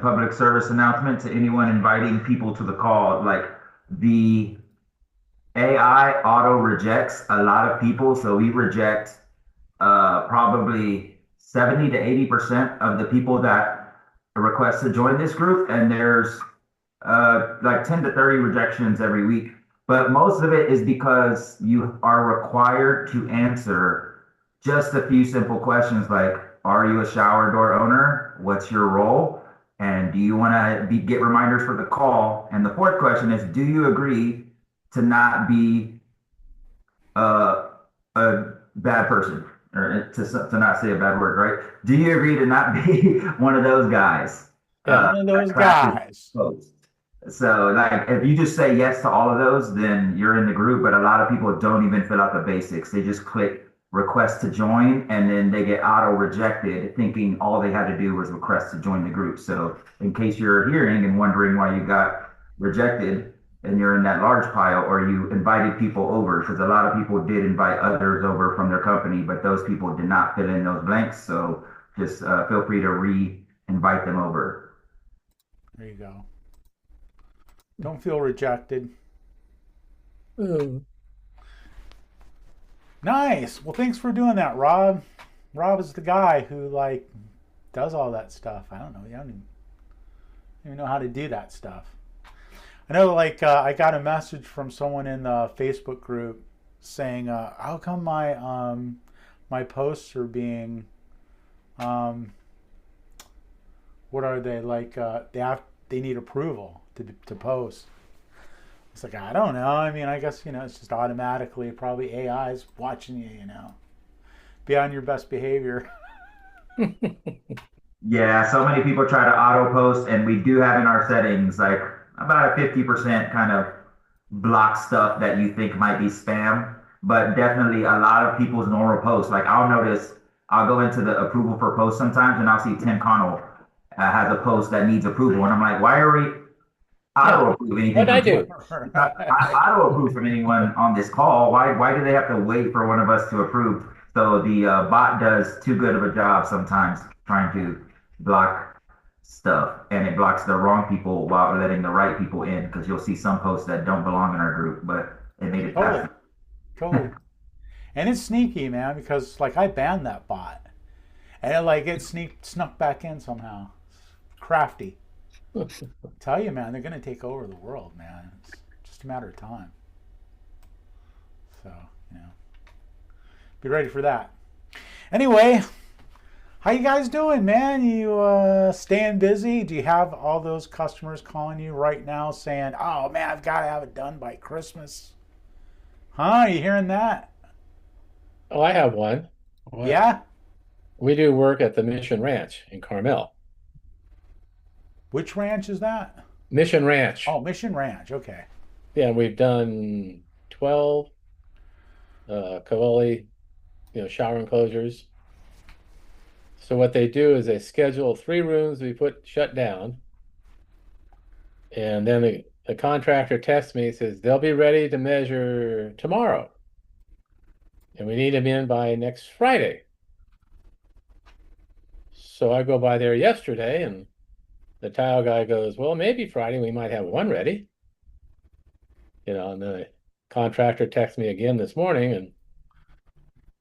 public service announcement to anyone inviting people to the call. Like the AI auto rejects a lot of people, so we reject probably 70 to 80% of the people that request to join this group, and there's like 10 to 30 rejections every week. But most of it is because you are required to answer just a few simple questions like, are you a shower door owner? What's your role? And do you want to get reminders for the call? And the fourth question is, do you agree to not be uh, a bad person, or to not say a bad word, right? Do you agree to not be one of those guys Yeah, one of that those crashes guys. posts? So, like, if you just say yes to all of those, then you're in the group. But a lot of people don't even fill out the basics. They just click request to join, and then they get auto rejected, thinking all they had to do was request to join the group. So, in case you're hearing and wondering why you got rejected, and you're in that large pile, or you invited people over, because a lot of people did invite others over from their company, but those people did not fill in those blanks. So just feel free to re-invite them over. There you go. Don't feel rejected. Mm. Nice. Well, thanks for doing that, Rob. Rob is the guy who like does all that stuff. I don't know. You don't even know how to do that stuff. I know, like, I got a message from someone in the Facebook group saying, "How come my posts are being, um, what are they like? They need approval to post." It's like, I don't know. I mean, I guess it's just automatically probably AI's watching you. Be on your best behavior. Yeah, so many people try to auto post, and we do have in our settings like about a 50% kind of block stuff that you think might be spam, but definitely a lot of people's normal posts. Like I'll notice, I'll go into the approval for posts sometimes, and I'll see Tim Connell has a post that needs approval, and I'm like, why are we Yeah. auto approve anything What'd I from Tim? do? Auto approve from anyone on this call. Why do they have to wait for one of us to approve? So the bot does too good of a job sometimes trying to block stuff, and it blocks the wrong people while letting the right people in, because you'll see some posts that don't belong in our group, but it made it Totally, past. totally. And it's sneaky, man, because like I banned that bot, and it snuck back in somehow. Crafty. Tell you, man, they're gonna take over the world, man. It's just a matter of time. So, you know, be ready for that. Anyway, how you guys doing, man? You staying busy? Do you have all those customers calling you right now saying, "Oh man, I've got to have it done by Christmas"? Huh? Are you hearing that? Oh, I have one. What? Yeah. We do work at the Mission Ranch in Carmel. Which ranch is that? Mission Ranch. Oh, Mission Ranch. Okay. Yeah, we've done 12 Cavalli, shower enclosures. So what they do is they schedule 3 rooms we put shut down, and then the contractor texts me, says they'll be ready to measure tomorrow, and we need them in by next Friday. So I go by there yesterday, and the tile guy goes, "Well, maybe Friday we might have one ready." And the contractor texts me again this morning, and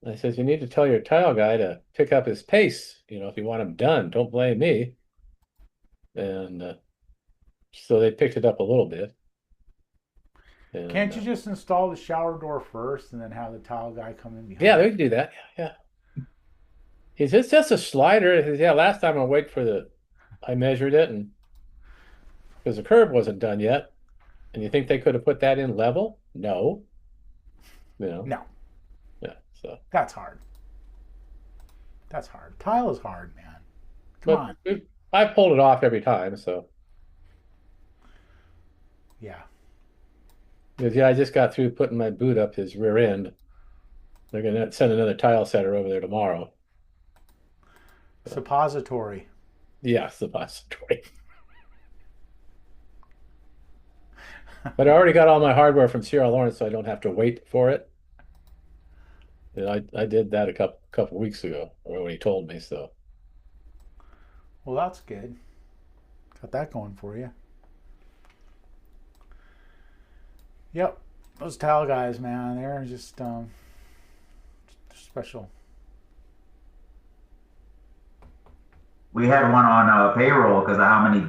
I says, "You need to tell your tile guy to pick up his pace, if you want him done. Don't blame me." And so they picked it up a little bit. And Can't you just install the shower door first and then have the tile guy come in yeah, behind? they can do that. Yeah. He says, "It's just a slider." He says, "Yeah, last time I measured it, and because the curb wasn't done yet. And you think they could have put that in level? No. You know, No, yeah. So, that's hard. That's hard. Tile is hard, man. Come but on. I pulled it off every time. So, Yeah. because yeah, I just got through putting my boot up his rear end. They're gonna send another tile setter over there tomorrow. So, Suppository. yeah, suppository. But I already got all my hardware from Sierra Lawrence, so I don't have to wait for it. I did that a couple weeks ago, or when he told me so. Well, that's good. Got that going for you. Yep. Those towel guys, man, they're just special. We had one on payroll because of how many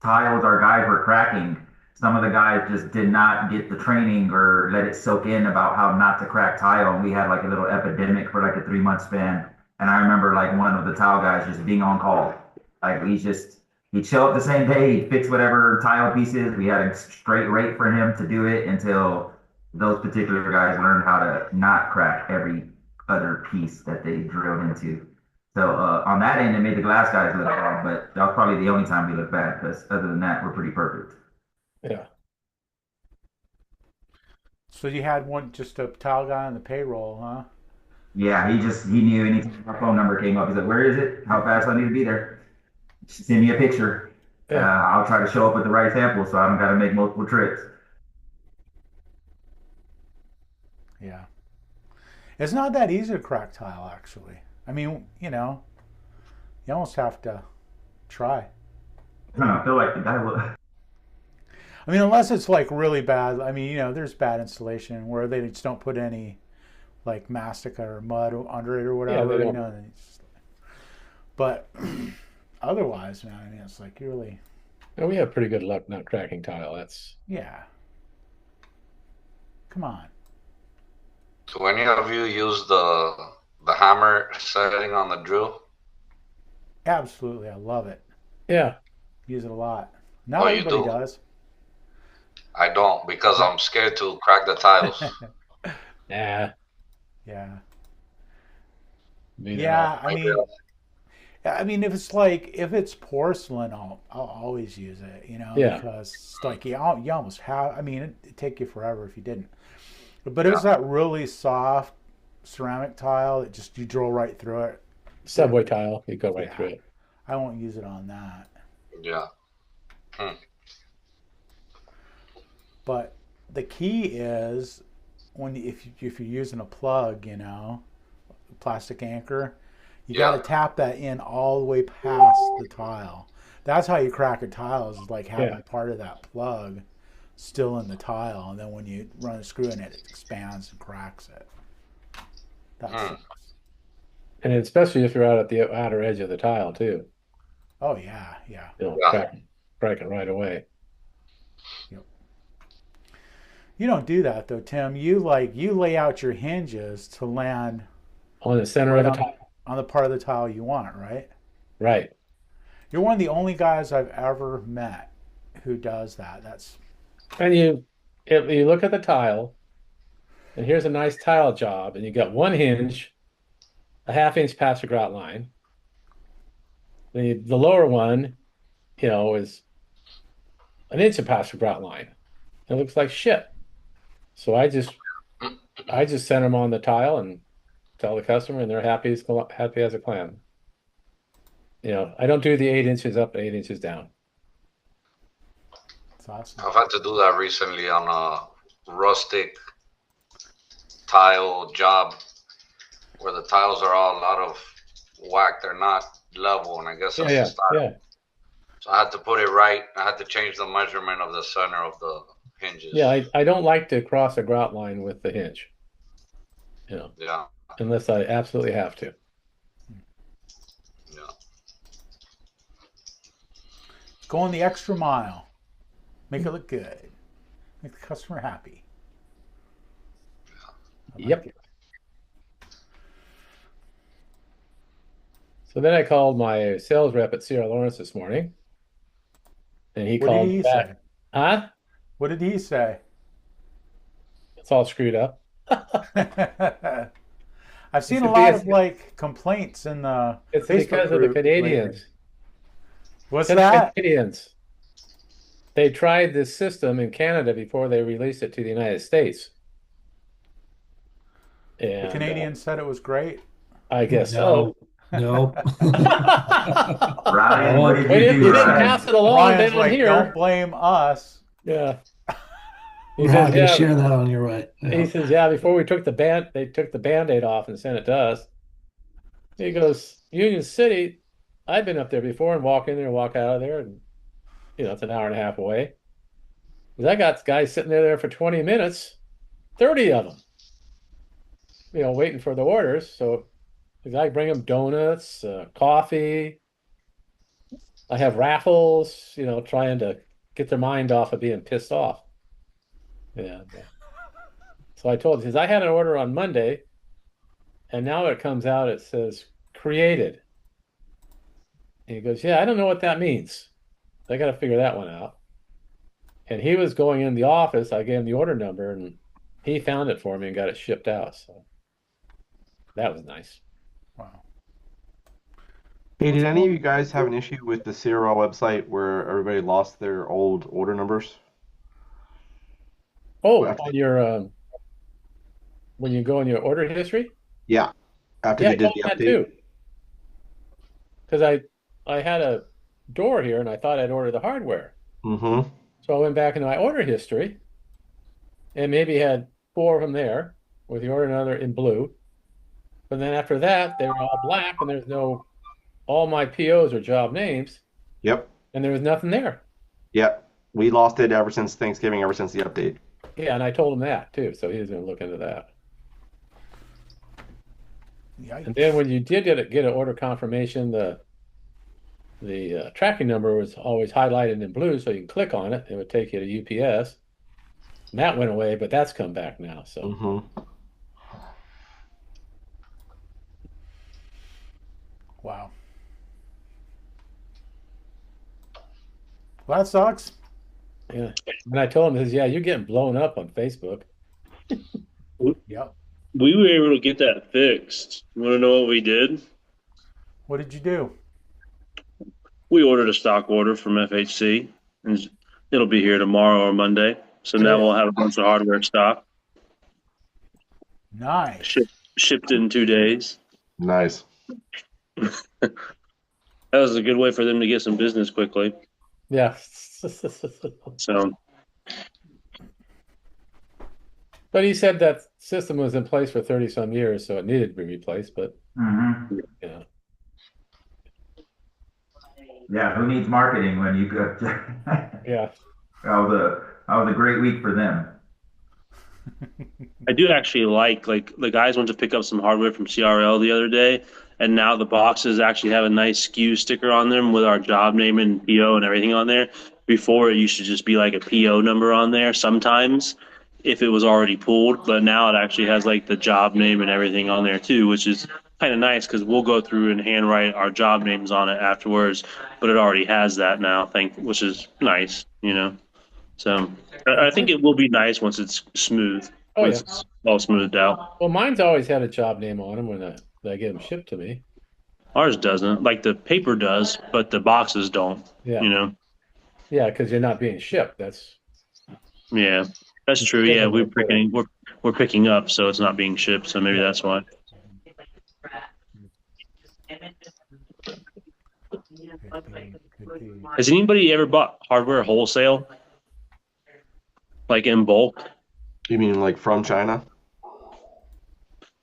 tiles our guys were cracking. Some of the guys just did not get the training or let it soak in about how not to crack tile. And we had like a little epidemic for like a 3 month span. And I remember like one of the tile guys just being on call. Like he'd show up the same day, he'd fix whatever tile pieces. We had a straight rate for him to do it until those particular guys learned how to not crack every other piece that they drilled into. So on that end, it made the glass guys look bad, but that was probably the only time we looked bad because other than that, we're pretty perfect. Yeah. So you had one just a towel guy on the payroll, huh? Yeah, he knew anytime our phone number came up, he's like, "Where is it? How fast I need to be there? Send me a picture. Yeah. I'll try to show up with the right sample, so I don't got to make multiple trips." Yeah. It's not that easy to crack tile, actually. I mean, you almost have to try. I feel like the guy will. I mean, unless it's like really bad. I mean, there's bad installation where they just don't put any like mastica or mud under it or Yeah, whatever, they don't. But otherwise, man, I mean, it's like you really, And we have pretty good luck not cracking tile. That's yeah. Come on. Do any of you use the hammer setting on the drill? Absolutely, I love it. yeah. Use it a lot. Not Oh, you everybody do? does. I don't because I'm scared to crack the tiles. Nah. Yeah. Neither Yeah, I Maybe mean, if it's porcelain, I'll always use it, Yeah. because it's like you almost have. I mean, it'd take you forever if you didn't. But if Yeah. it's that really soft ceramic tile that just you drill right through it, Subway tile, you go right yeah, through it. I won't use it on that. Yeah. Hmm. But the key is if you're using a plug, plastic anchor, you got Yeah. to tap that in all the way past the tile. That's how you crack a tile, is like having Yeah. part of that plug still in the tile, and then when you run a screw in it, it expands and cracks it. That's Hmm. And especially if you're out at the outer edge of the tile too. Oh yeah, yeah. You'll Yeah. crack it right away. Yep. You don't do that though, Tim. You lay out your hinges to land On the center right of the tile. on the part of the tile you want, right? Right. You're one of the only guys I've ever met who does that. That's And if you look at the tile, and here's a nice tile job, and you got one hinge, a half-inch past the grout line. The lower one, is an inch past the grout line. It looks like shit. So I just send them on the tile and tell the customer, and they're happy as a clam. I don't do the 8 inches up, 8 inches down. awesome. I've had to do that recently on a rustic tile job where the tiles are all out of whack. They're not level, and I guess that's the Yeah, style. yeah. So I had to put it right. I had to change the measurement of the center of the hinges. Yeah, I don't like to cross a grout line with the hinge, Yeah. unless I absolutely have to. Yeah. Going the extra mile. Make it look good. Make the customer happy. I like Yep. it. So then I called my sales rep at Sierra Lawrence this morning, and he What called did he back. say? Huh? What did he say? It's all screwed up. I've seen It's a lot because of like complaints in the it's Facebook because of the group Canadians. lately. What's The that? Canadians. They tried this system in Canada before they released it to the United States. The And Canadians said it was great. I guess so. No. Ryan, what did They you didn't, do, you didn't Ryan? pass it along Ryan's down like, here. don't blame us. Yeah. He We're says, happy to yeah. share that on your right. He Yeah. says, yeah, before they took the Band-Aid off and sent it to us. He goes, Union City, I've been up there before and walk in there and walk out of there, and it's an hour and a half away. Because I got guys sitting there for 20 minutes, 30 of them, waiting for the orders. So I bring them donuts, coffee. I have raffles, trying to get their mind off of being pissed off. Yeah. So I told him, because I had an order on Monday, and now it comes out, it says created. And he goes, yeah, I don't know what that means. I got to figure that one out. And he was going in the office. I gave him the order number, and he found it for me and got it shipped out. So that was nice. Wow. Hey, did any of you guys have an issue with the CRL website where everybody lost their old order numbers? Oh, on your when you go in your order history? Yeah, after Yeah, they I did told the him that update. too. Because I had a door here and I thought I'd ordered the hardware. Mm-hmm. So I went back into my order history and maybe had 4 of them there with the order number in blue. But then after that, they were all black and there's all my POs are job names Yep. and there was nothing there. Yep. We lost it ever since Thanksgiving, ever since the update. Yeah, and I told him that too. So he was going to look into that. Yikes. And then when you did get an order confirmation, the tracking number was always highlighted in blue, so you can click on it. It would take you to UPS. And that went away, but that's come back now. So Mm-hmm. Wow. Well, that sucks. yeah. And I told him, he says, yeah, you're getting blown up on Facebook. Yep. We were able to get that fixed. You want to know what we did? What did you do? We ordered a stock order from FHC, and it'll be here tomorrow or Monday. So now we'll have a bunch of hardware stock Nice. shipped in 2 days. Nice. That was a good way for them to get some business quickly. Yeah. So But he said that system was in place for 30 some years, so it needed to be replaced. But Mm-hmm. yeah, Yeah, who needs marketing when you could? yeah. That was a great week for them. I do actually like the guys went to pick up some hardware from CRL the other day, and now the boxes actually have a nice SKU sticker on them with our job name and PO and everything on there. Before it used to just be like a PO number on there sometimes if it was already pulled, but now it actually has like the job name and everything on there too, which is kind of nice because we'll go through and handwrite our job names on it afterwards, but it already has that now, which is nice, So I think it will be nice once it's smooth. Oh, Once yeah. it's all smoothed out. Well, mine's always had a job name on them when I get them shipped to me. Ours doesn't. Like the paper does, but the boxes don't. Yeah. Yeah, because you're not being shipped. Yeah, that's true. Yeah, we're picking up, so it's not being shipped. So maybe that's why. Could be. Has anybody ever bought hardware wholesale, like in bulk? You mean like from China?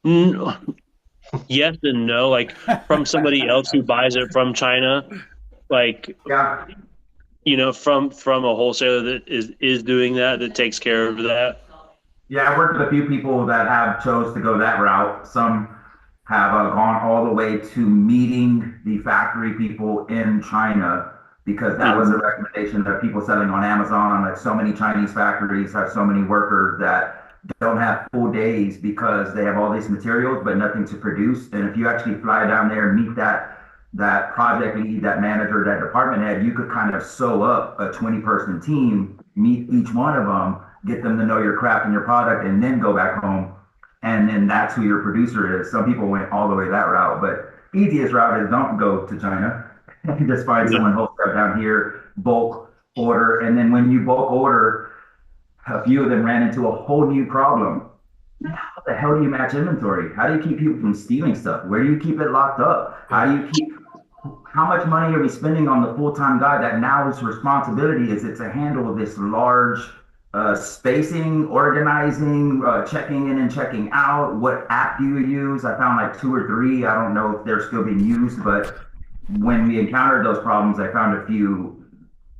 Yes and no. Like from somebody else who buys it from China, like Yeah. from a wholesaler that is doing that takes care of that. Yeah, I worked with a few people that have chose to go that route. Some have gone all the way to meeting the factory people in China because that was a recommendation that people selling on Amazon. Like so many Chinese factories have so many workers that don't have full days because they have all these materials but nothing to produce. And if you actually fly down there and meet that project lead, that manager, that department head, you could kind of sew up a 20-person team, meet each one of them, get them to know your craft and your product, and then go back home. And then that's who your producer is. Some people went all the way that route, but easiest route is don't go to China. Just find someone wholesale down here, bulk order. And then when you bulk order, a few of them ran into a whole new problem. How the hell do you match inventory? How do you keep people from stealing stuff? Where do you keep it locked up? How much money are we spending on the full-time guy that now his responsibility is to handle this large spacing, organizing, checking in and checking out? What app do you use? I found like 2 or 3. I don't know if they're still being used, but when we encountered those problems, I found a few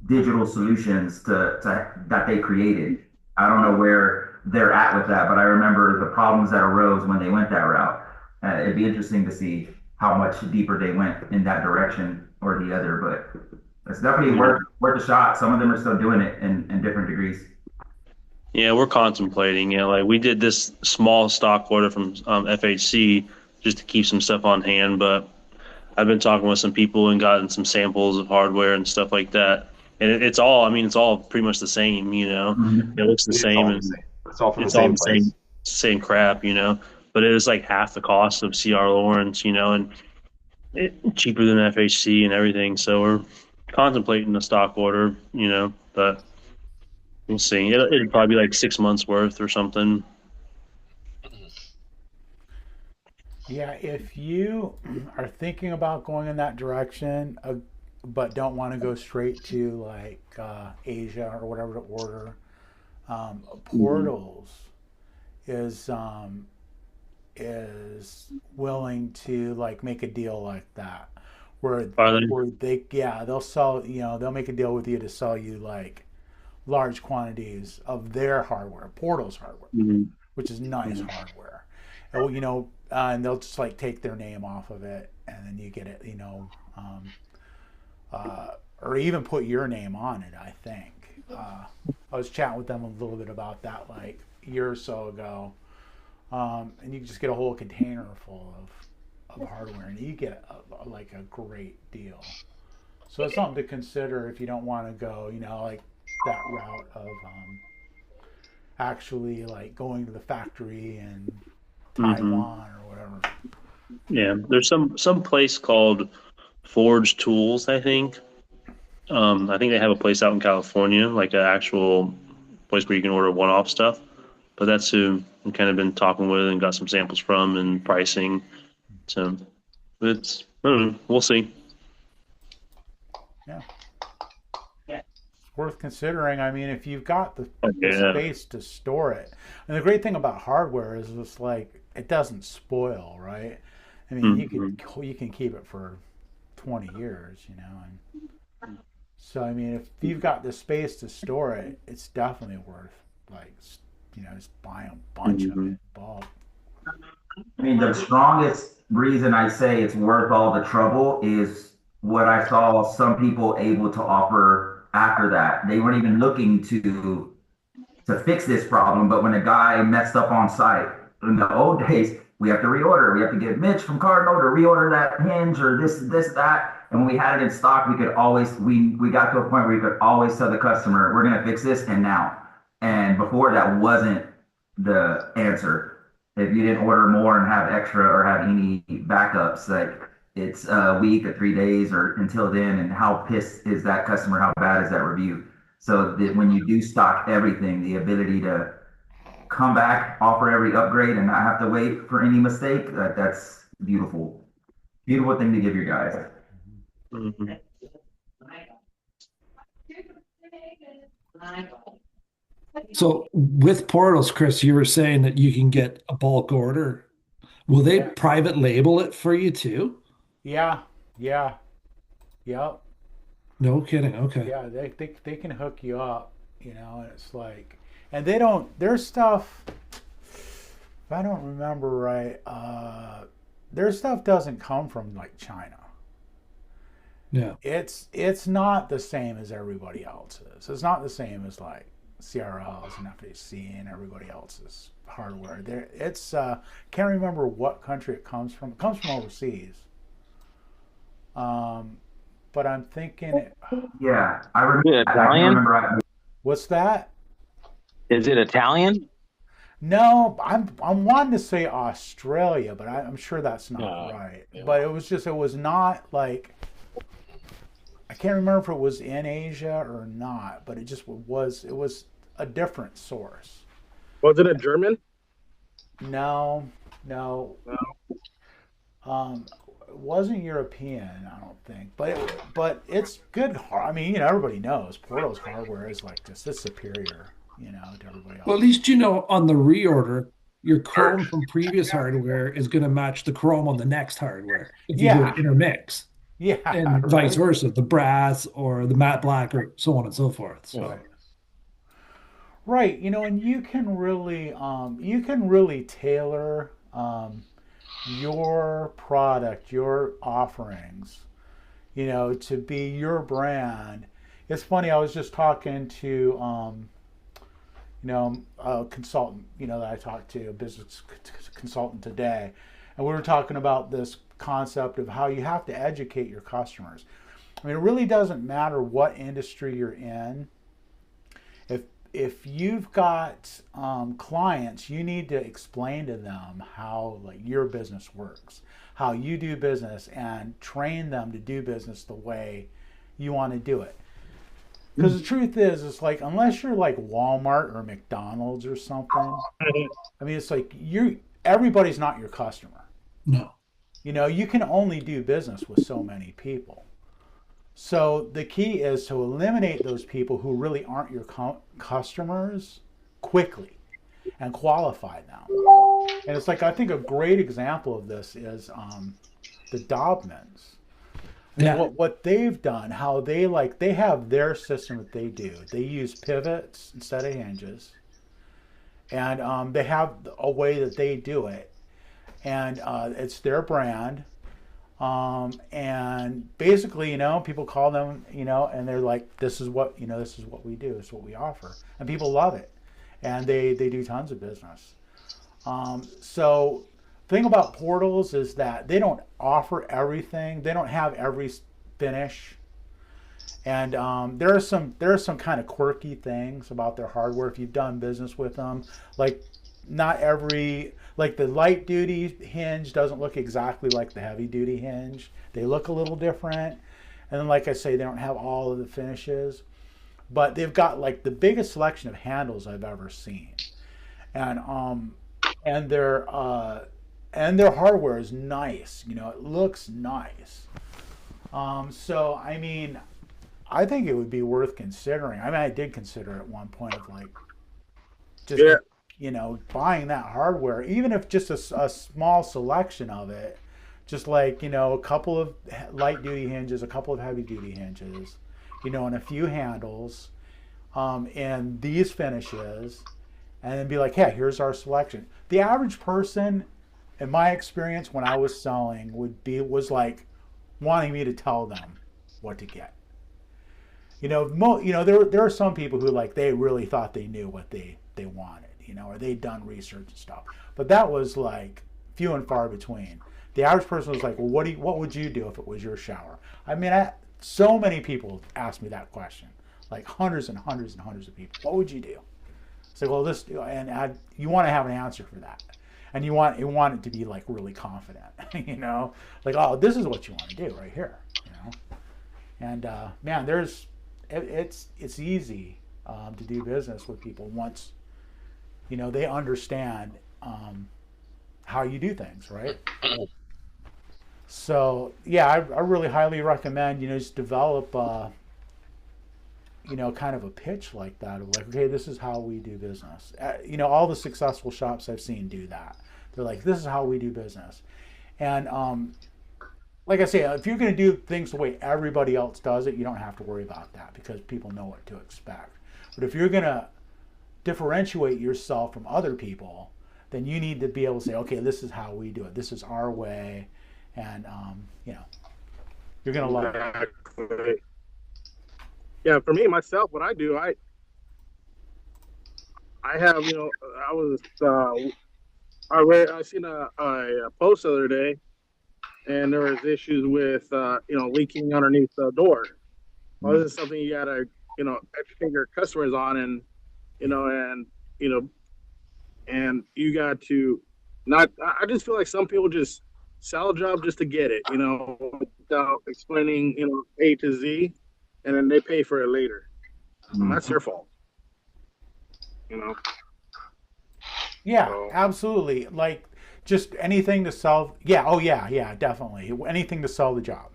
digital solutions to that they created. I don't know where they're at with that, but I remember the problems that arose when they went that route. It'd be interesting to see how much deeper they went in that direction or the other, but it's definitely Yeah. worth a shot. Some of them are still doing it in different degrees. Yeah, we're contemplating. Like we did this small stock order from FHC just to keep some stuff on hand, but I've been talking with some people and gotten some samples of hardware and stuff like that. And it's all, I mean, it's all pretty much the same, you know. Mhm. It looks the It's same all the and same. It's all from the it's all same the place. same crap, you know. But it was like half the cost of CR Lawrence, you know, and cheaper than FHC and everything. So we're contemplating a stock order, you know, but we'll see. It'd probably be like 6 months worth or something. Yeah, if you are thinking about going in that direction, but don't want to go straight to like Asia or whatever to order, Mhm. Portals is is willing to like make a deal like that, where Are they? they'll sell, they'll make a deal with you to sell you like large quantities of their hardware, Portals hardware, Mhm. which is nice Mhm. hardware. And they'll just like take their name off of it, and then you get it, um, uh, or even put your name on it. I think I was chatting with them a little bit about that like a year or so ago, and you just get a whole container full of hardware, and you get like a great deal. So it's something to consider if you don't want to go, like that route of actually like going to the factory in Mhm. Taiwan or whatever. Yeah, there's some place called Forge Tools, I think. I think they have a place out in California, like an actual place where you can order one-off stuff. But that's who I've kind of been talking with and got some samples from and pricing. So I don't know. We'll see. Yeah, it's worth considering. I mean, if you've got Oh, the yeah. space to store it, and the great thing about hardware is it's like it doesn't spoil, right? I mean, Mhm. you can keep it for 20 years, and so I mean, if you've got the space to store it, it's definitely worth like just buying a bunch of it Mhm. in bulk. I mean, the strongest reason I say it's worth all the trouble is what I saw some people able to offer after that. They weren't even looking to fix this problem, but when a guy messed up on site in the old days, we have to reorder. We have to get Mitch from Cardinal to reorder that hinge or that. And when we had it in stock, we got to a point where we could always tell the customer, we're gonna fix this and now. And before that wasn't the answer. If you didn't order more and have extra or have any backups, like it's a week or 3 days or until then, and how pissed is that customer? How bad is that review? So that when you do stock everything, the ability to come back, offer every upgrade, and not have to wait for any mistake, that's beautiful. Beautiful thing to give your guys. Mhm. So with portals, Chris, you were saying that you can get a bulk order. Will they Yeah, private label it for you too? yeah, yeah, yep, No kidding. Okay. yeah. They can hook you up, and it's like, and they don't. Their stuff, if I don't remember right, their stuff doesn't come from like China. Yeah. It's not the same as everybody else's. It's not the same as like CRLs and FAC and everybody else's hardware. It's can't remember what country it comes from. It comes from overseas. Um, but I'm thinking, Yeah, I remember Is it that. I can't Italian? remember. what's that? Is it Italian? No, I'm wanting to say Australia, but I'm sure that's not No, right. yeah. But it was not like I can't remember if it was in Asia or not, but it was a different source. Was it a German? No, no, No. um, it wasn't European, I don't think. But it's good. I mean, everybody knows Portal's hardware is like just it's superior, to everybody Well, at else. least on the reorder, your Chrome from previous hardware is going to match the Chrome on the next hardware if you go to Yeah, intermix. Yeah, and vice right. versa, the brass or the matte black or so on and so forth. Yeah. So Right, and you can really tailor your product, your offerings, to be your brand. It's funny. I was just talking to a consultant, that I talked to, a business consultant today, and we were talking about this concept of how you have to educate your customers. I mean, it really doesn't matter what industry you're in. If if you've got clients, you need to explain to them how like your business works, how you do business, and train them to do business the way you want to do it. Because the truth is, it's like unless you're like Walmart or McDonald's or something, I mean, it's like everybody's not your customer. no. You can only do business with so many people. So the key is to eliminate those people who really aren't your customers quickly and qualify them. And it's like I think a great example of this is the Dobmans. I mean, Yeah. what they've done, how they have their system that they do. They use pivots instead of hinges, and they have a way that they do it, and it's their brand. And basically, people call them, and they're like, this is what we do, this is what we offer, and people love it, and they do tons of business. So thing about portals is that they don't offer everything. They don't have every finish, and there are some kind of quirky things about their hardware if you've done business with them. Like not every like the light duty hinge doesn't look exactly like the heavy duty hinge. They look a little different, and then like I say, they don't have all of the finishes, but they've got like the biggest selection of handles I've ever seen, and and their hardware is nice. It looks nice. So I mean, I think it would be worth considering. I mean, I did consider at one point of like just Yeah. buying that hardware, even if just a small selection of it, just like a couple of light duty hinges, a couple of heavy duty hinges, and a few handles, and these finishes, and then be like, hey, here's our selection. The average person, in my experience, when I was selling, was like wanting me to tell them what to get. There are some people who like they really thought they knew what they wanted, or they'd done research and stuff. But that was like few and far between. The average person was like, well, what would you do if it was your shower? I mean, so many people asked me that question, like hundreds and hundreds and hundreds of people. What would you do? It's like, well, you want to have an answer for that, and you want it to be like really confident, like, oh, this is what you want to do right here, And man, it's easy to do business with people once they understand how you do things, right? So yeah, I really highly recommend just develop kind of a pitch like that of like, okay, this is how we do business. All the successful shops I've seen do that. They're like, this is how we do business, and like I say, if you're going to do things the way everybody else does it, you don't have to worry about that because people know what to expect. But if you're going to differentiate yourself from other people, then you need to be able to say, okay, this is how we do it. This is our way, and you're going to love it. Exactly. Yeah, for me myself, what I do, I have I seen a post the other day, and there was issues with leaking underneath the door. Well, this is something you gotta educate your customers on, and and you got to not. I just feel like some people just sell a job just to get it, without explaining A to Z, and then they pay for it later. And that's their fault. Yeah, So, absolutely. Like just anything to sell. Yeah. Oh yeah, definitely. Anything to sell the job.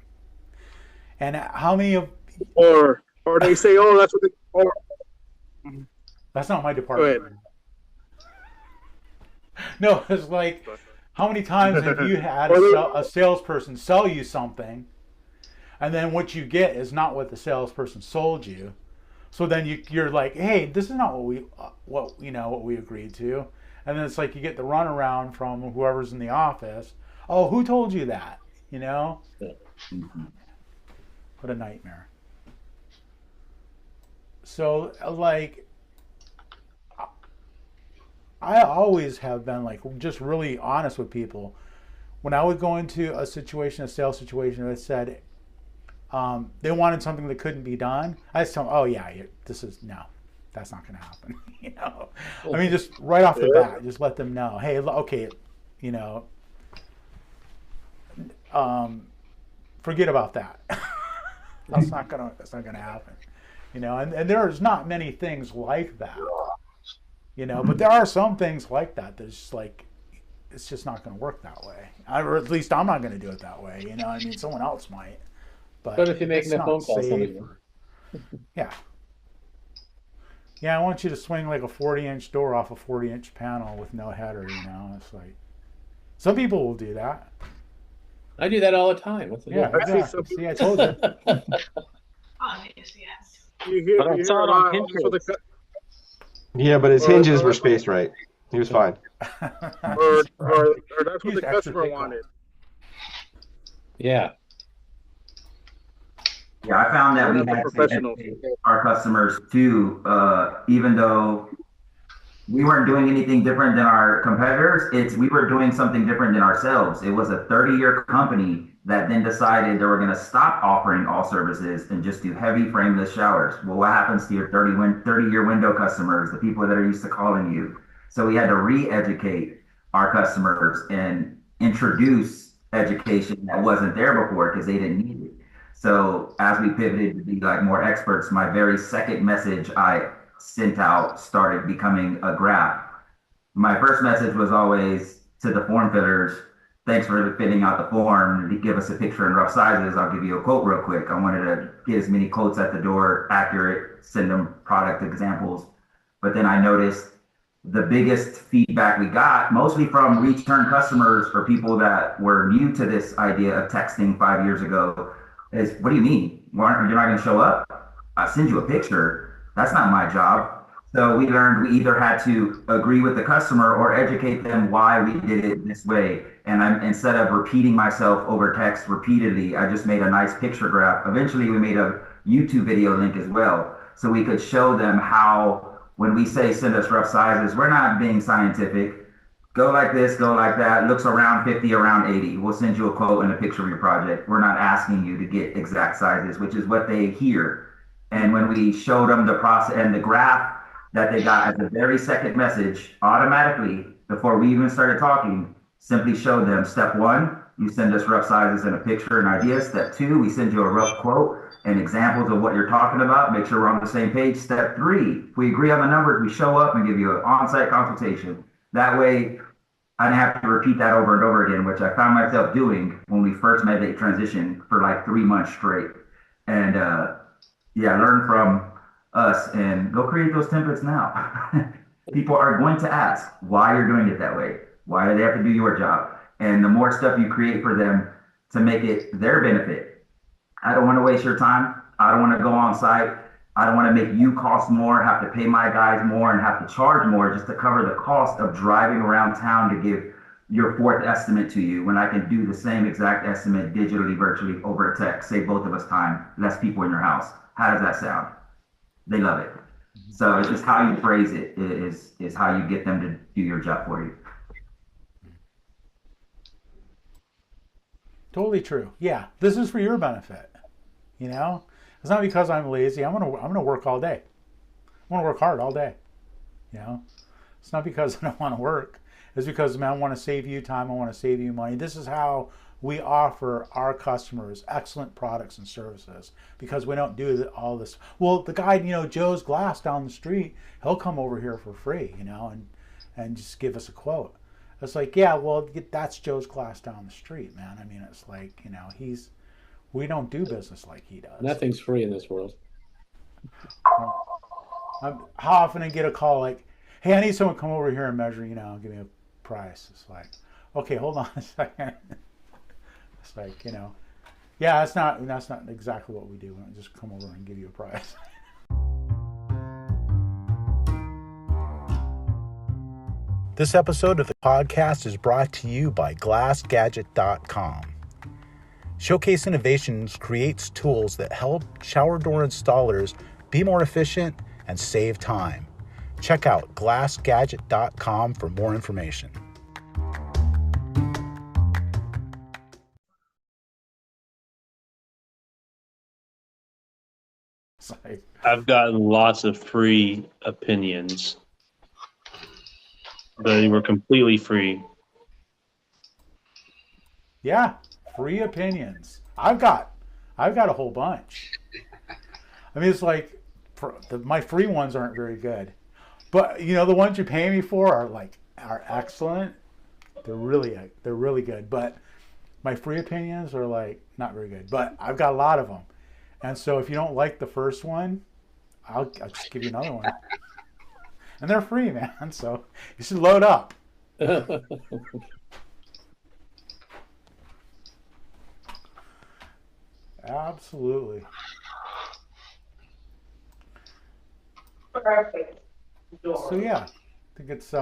And how many of or they say, oh, that's what they. Or that's not my go department. ahead. No, it's like how many times have you had a salesperson sell you something, and then what you get is not what the salesperson sold you. So then you're like, hey, this is not what we agreed to, and then it's like you get the runaround from whoever's in the office. Oh, who told you that? You know, what a nightmare. So like, I always have been like just really honest with people. When I would go into a sales situation that said they wanted something that couldn't be done, I just tell them, oh yeah, that's not going to happen. You know, I mean, just right off the bat, just let them know, hey, okay, you know, forget about that. That's not gonna happen. You know, and there's not many things like that. You know, but there are some things like that that's just like, it's just not going to work that way. Or at least I'm not going to do it that way. You know, I mean, someone else might. But if you're making a phone call, yeah. Yeah, I want you to swing like a 40-inch door off a 40-inch panel with no header. You know, it's like some people will do that. I do that all the time. What's the difference? Exactly. See, I told you. Obviously, yes. You hear a lot for the. Yeah, but his hinges were spaced right. He was fine. or that's what the customer wanted. Yeah. Yeah, I found that we had to educate our customers too, even though we weren't doing anything different than our competitors. We were doing something different than ourselves. It was a 30-year company that then decided they were going to stop offering all services and just do heavy frameless showers. Well, what happens to your 30-year window customers, the people that are used to calling you? So we had to re-educate our customers and introduce education that wasn't there before because they didn't need it. So as we pivoted to be like more experts, my very second message I sent out started becoming a graph. My first message was always to the form fillers, thanks for filling out the form. Give us a picture in rough sizes. I'll give you a quote real quick. I wanted to get as many quotes at the door, accurate, send them product examples. But then I noticed the biggest feedback we got, mostly from return customers or people that were new to this idea of texting 5 years ago, is, what do you mean? You're not going to show up? I'll send you a picture. That's not my job. So we learned we either had to agree with the customer or educate them why we did it this way. And instead of repeating myself over text repeatedly, I just made a nice picture graph. Eventually, we made a YouTube video link as well, so we could show them how, when we say send us rough sizes, we're not being scientific. Go like this, go like that, looks around 50, around 80. We'll send you a quote and a picture of your project. We're not asking you to get exact sizes, which is what they hear. And when we showed them the process and the graph that they got as the very second message, automatically, before we even started talking, simply showed them, step one, you send us rough sizes and a picture and ideas. Step two, we send you a rough quote and examples of what you're talking about. Make sure we're on the same page. Step three, if we agree on the numbers, we show up and give you an on-site consultation. That way, I didn't have to repeat that over and over again, which I found myself doing when we first made the transition for like 3 months straight. And learn from us and go create those templates now. People are going to ask why you're doing it that way. Why do they have to do your job? And the more stuff you create for them to make it their benefit. I don't want to waste your time. I don't want to go on site. I don't want to make you cost more, have to pay my guys more, and have to charge more just to cover the cost of driving around town to give your fourth estimate to you when I can do the same exact estimate digitally, virtually over a text, save both of us time, less people in your house. How does that sound? They love it. So it's just how you phrase it is how you get them to do your job for you. Totally true. Yeah, this is for your benefit. You know, it's not because I'm lazy. I'm gonna work all day. I want to work hard all day. You know, it's not because I don't want to work. It's because, man, I want to save you time. I want to save you money. This is how we offer our customers excellent products and services, because we don't do all this. Well, the guy, Joe's Glass down the street, he'll come over here for free, and just give us a quote. It's like, yeah, well, that's Joe's Glass down the street, man. I mean, it's like, we don't do business like he does. Nothing's free in this world. How often I get a call like, hey, I need someone to come over here and measure, give me a price. It's like, okay, hold on a second. It's like, Yeah, that's not exactly what we do. We don't just come over and give you a prize. This episode of the podcast is brought to you by GlassGadget.com. Showcase Innovations creates tools that help shower door installers be more efficient and save time. Check out GlassGadget.com for more information. I've gotten lots of free opinions. They were completely free. Yeah, free opinions. I've got a whole bunch. I mean, it's like my free ones aren't very good, but the ones you pay me for are excellent. They're really good. But my free opinions are like not very good. But I've got a lot of them, and so if you don't like the first one, I'll just give you another one. And they're free, man. So you should load up. Absolutely. Perfect. So yeah, I think it's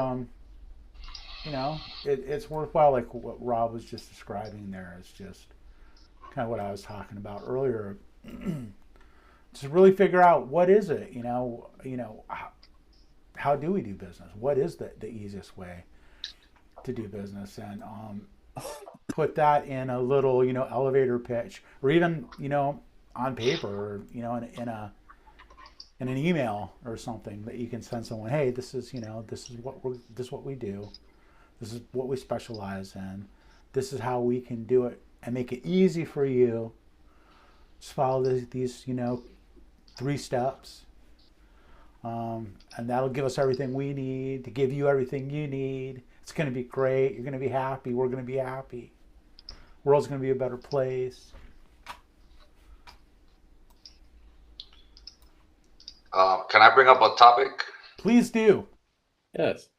it's worthwhile. Like what Rob was just describing there is just kind of what I was talking about earlier. To really figure out what is it, how do we do business? What is the easiest way to do business? And put that in a little, elevator pitch, or even, on paper, or, in an email or something that you can send someone. Hey, this is what we do. This is what we specialize in. This is how we can do it and make it easy for you. Just follow these 3 steps. And that'll give us everything we need to give you everything you need. It's going to be great. You're going to be happy. We're going to be happy. World's going to be a better place. Can I bring up a topic? Please do. Yes.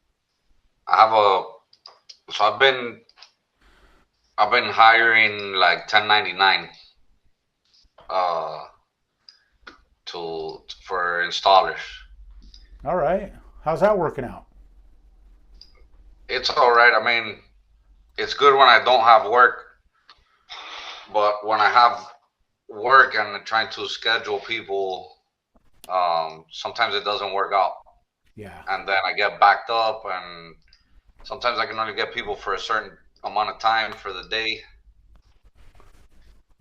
So I've been hiring like 1099 for installers. All right. How's that working out? It's all right. I mean, it's good when I don't have work, but when I have work and I'm trying to schedule people, sometimes it doesn't work out. Yeah. And then I get backed up, and sometimes I can only get people for a certain amount of time for the day.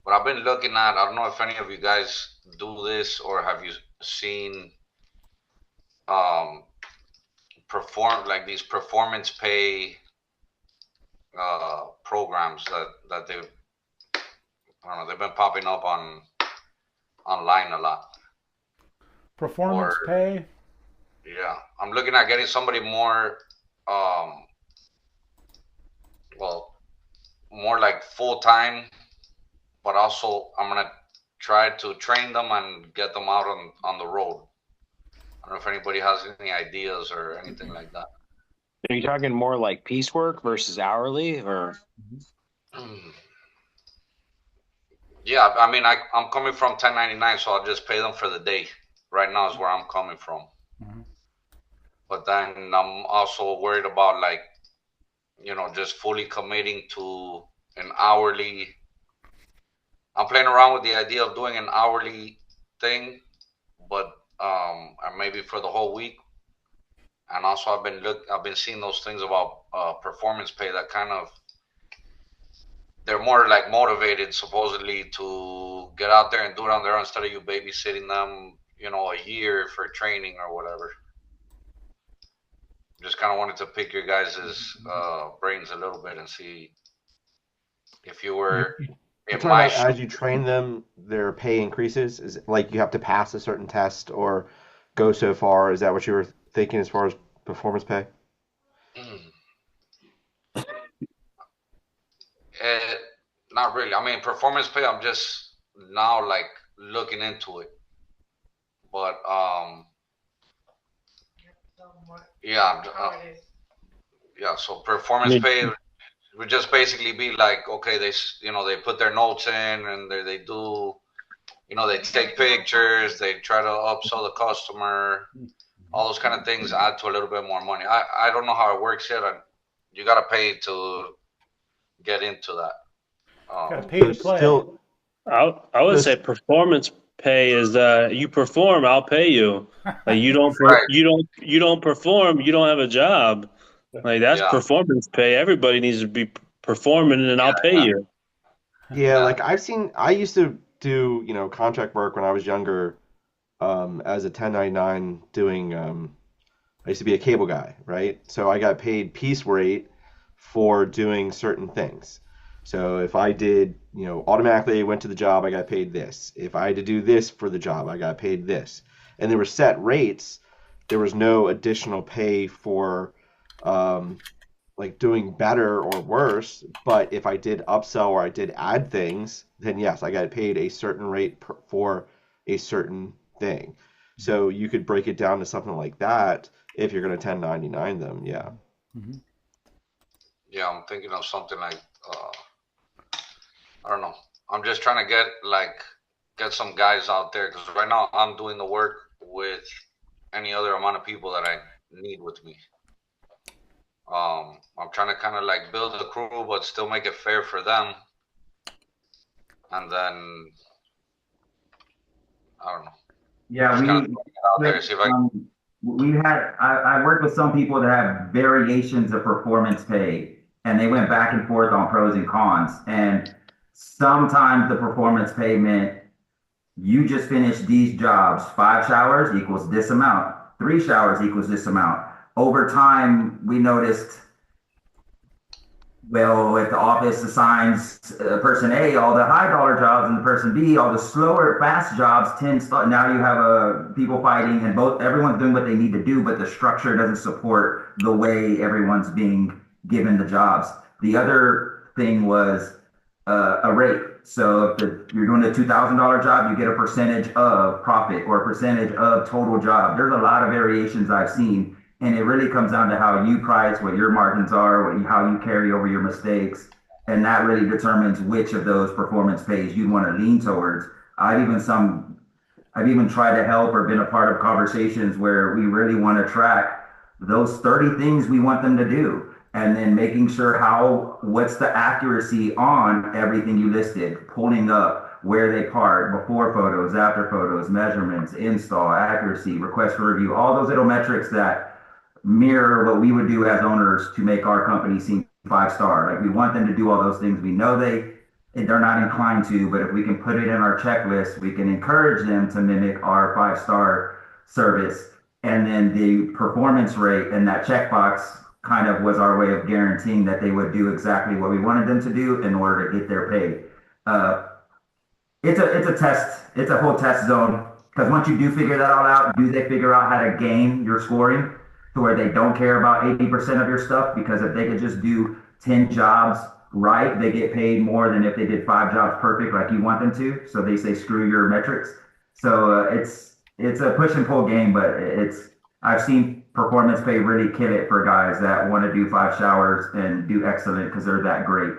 But I've been looking at, I don't know if any of you guys do this, or have you seen these performance pay programs that they've been popping up online a lot. Performance pay? Yeah, I'm looking at getting somebody more more like full time, but also I'm gonna try to train them and get them out on the road. I don't know if anybody has any ideas or anything like that. Are you talking more like piecework versus hourly, or? Yeah, I mean, I'm coming from 1099, so I'll just pay them for the day. Right now is where I'm coming from. Mm-hmm. But then I'm also worried about just fully committing to an hourly. I'm playing around with the idea of doing an hourly thing, but maybe for the whole week. And also I've been seeing those things about performance pay that kind of, they're more like motivated supposedly to get out there and do it on their own instead of you babysitting them, a year for training or whatever. Just kind of wanted to pick your guys' brains a little bit and see if you were in my shoes. As you train them, their pay increases. Is it like you have to pass a certain test or go so far? Is that what you were thinking as far as performance pay? Not really. I mean, performance pay, I'm just now like looking into it. But yeah, so performance pay, would just basically be like, okay, they put their notes in and they do, they take pictures, they try to upsell the customer, all those kind of things add to a little bit more money. I don't know how it works yet. You got to pay to get into that. Got to pay to play. Still, I would say this, performance pay is you perform, I'll pay you. Like Right. you don't perform, you don't have a job. Like that's Yeah. performance pay. Everybody needs to be performing, and I'll pay Yeah. you. yeah, Yeah. like I used to do, contract work when I was younger, as a 1099 doing, I used to be a cable guy, right? So I got paid piece rate for doing certain things. So if I did, automatically went to the job, I got paid this. If I had to do this for the job, I got paid this. And there were set rates. There was no additional pay for, um, like doing better or worse. But if I did upsell or I did add things, then yes, I got paid a certain rate for a certain thing. So you could break it down to something like that if you're going to 1099 them. Yeah. Mm-hmm. Yeah, I'm thinking of something like, I don't know. I'm just trying to get some guys out there because right now I'm doing the work with any other amount of people that I need with me. I'm trying to kind of like build a crew, but still make it fair for them. And then I don't know. Yeah, Just kind of throwing it out there. See if I. I worked with some people that have variations of performance pay, and they went back and forth on pros and cons. And sometimes the performance pay meant you just finished these jobs, 5 showers equals this amount, 3 showers equals this amount. Over time, we noticed, well, if the office assigns person A all the high dollar jobs and the person B all the slower, fast jobs, now you have people fighting and everyone's doing what they need to do, but the structure doesn't support the way everyone's being given the jobs. The other thing was a rate. So if you're doing a $2,000 job, you get a percentage of profit or a percentage of total job. There's a lot of variations I've seen, and it really comes down to how you price, what your margins are, how you carry over your mistakes, and that really determines which of those performance pays you want to lean towards. I've even tried to help or been a part of conversations where we really want to track those 30 things we want them to do, and then making sure what's the accuracy on everything you listed, pulling up where they park, before photos, after photos, measurements, install, accuracy, request for review, all those little metrics that mirror what we would do as owners to make our company seem 5 star. Like we want them to do all those things. We know they're not inclined to, but if we can put it in our checklist, we can encourage them to mimic our 5 star service. And then the performance rate and that checkbox kind of was our way of guaranteeing that they would do exactly what we wanted them to do in order to get their pay. Uh, it's a test. It's a whole test zone because once you do figure that all out, do they figure out how to game your scoring to where they don't care about 80% of your stuff? Because if they could just do 10 jobs right, they get paid more than if they did 5 jobs perfect like you want them to. So they say screw your metrics. So it's a push and pull game, but I've seen performance pay really kill it for guys that want to do 5 showers and do excellent because they're that great.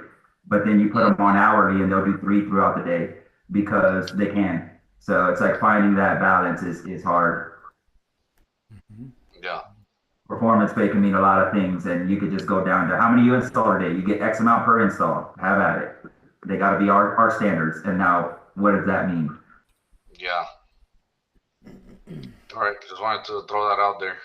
But then you put them on hourly and they'll do 3 throughout the day because they can. So it's like finding that balance is hard. Yeah. Performance pay can mean a lot of things, and you could just go down to how many you install today. You get X amount per install. Have at it. They got to be our standards. And now, what does that mean? Yeah. All right. Just wanted to throw that out there.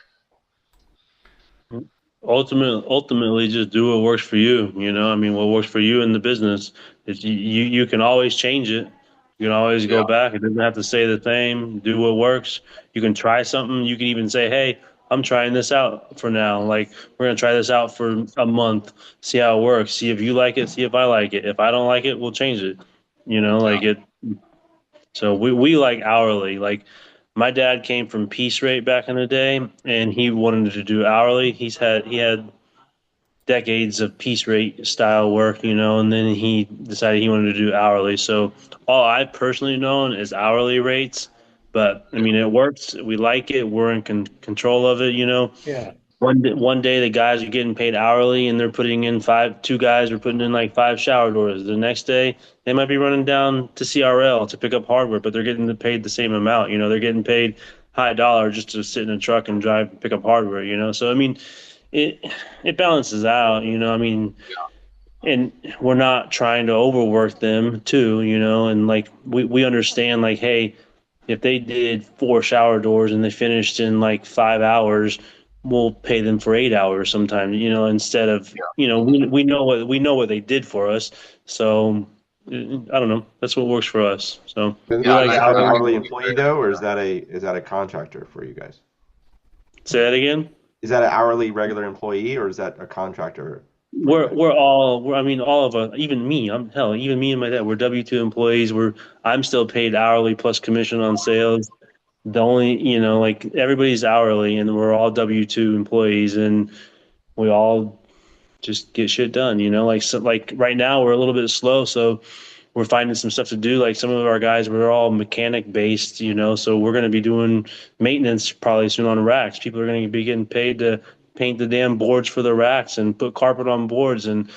Ultimately, just do what works for you. I mean, what works for you in the business. If you can always change it. You can always go Yeah. back. It doesn't have to stay the same. Do what works. You can try something. You can even say, "Hey, I'm trying this out for now. Like, we're gonna try this out for a month. See how it works. See if you like it. See if I like it. If I don't like it, we'll change it." Yeah. Like it. So we like hourly. Like my dad came from piece rate back in the day, and he wanted to do hourly. He had decades of piece rate style work, and then he decided he wanted to do hourly. So all I've personally known is hourly rates, but I mean it works. We like it. We're in control of it. Yeah. One day the guys are getting paid hourly and they're putting in two guys are putting in like 5 shower doors. The next day they might be running down to CRL to pick up hardware, but they're getting paid the same amount. They're getting paid high dollar just to sit in a truck and drive and pick up hardware. So I mean, it it balances out. And we're not trying to overwork them too. And like we understand like, hey, if they did 4 shower doors and they finished in like 5 hours, we'll pay them for 8 hours sometimes, instead of, we know what they did for us. So I don't know. That's what works for us. So And we Yeah, like is like that an hourly. hourly employee though, or is that a contractor for you guys? Say that again. Is that an hourly regular employee or is that a contractor for you We're guys? we're all I mean all of us, even me. Even me and my dad. We're W-2 employees. I'm still paid hourly plus commission on sales. The only, like everybody's hourly and we're all W-2 employees and we all just get shit done, like, so, like right now we're a little bit slow. So we're finding some stuff to do. Like some of our guys, we're all mechanic based, so we're going to be doing maintenance probably soon on racks. People are going to be getting paid to paint the damn boards for the racks and put carpet on boards and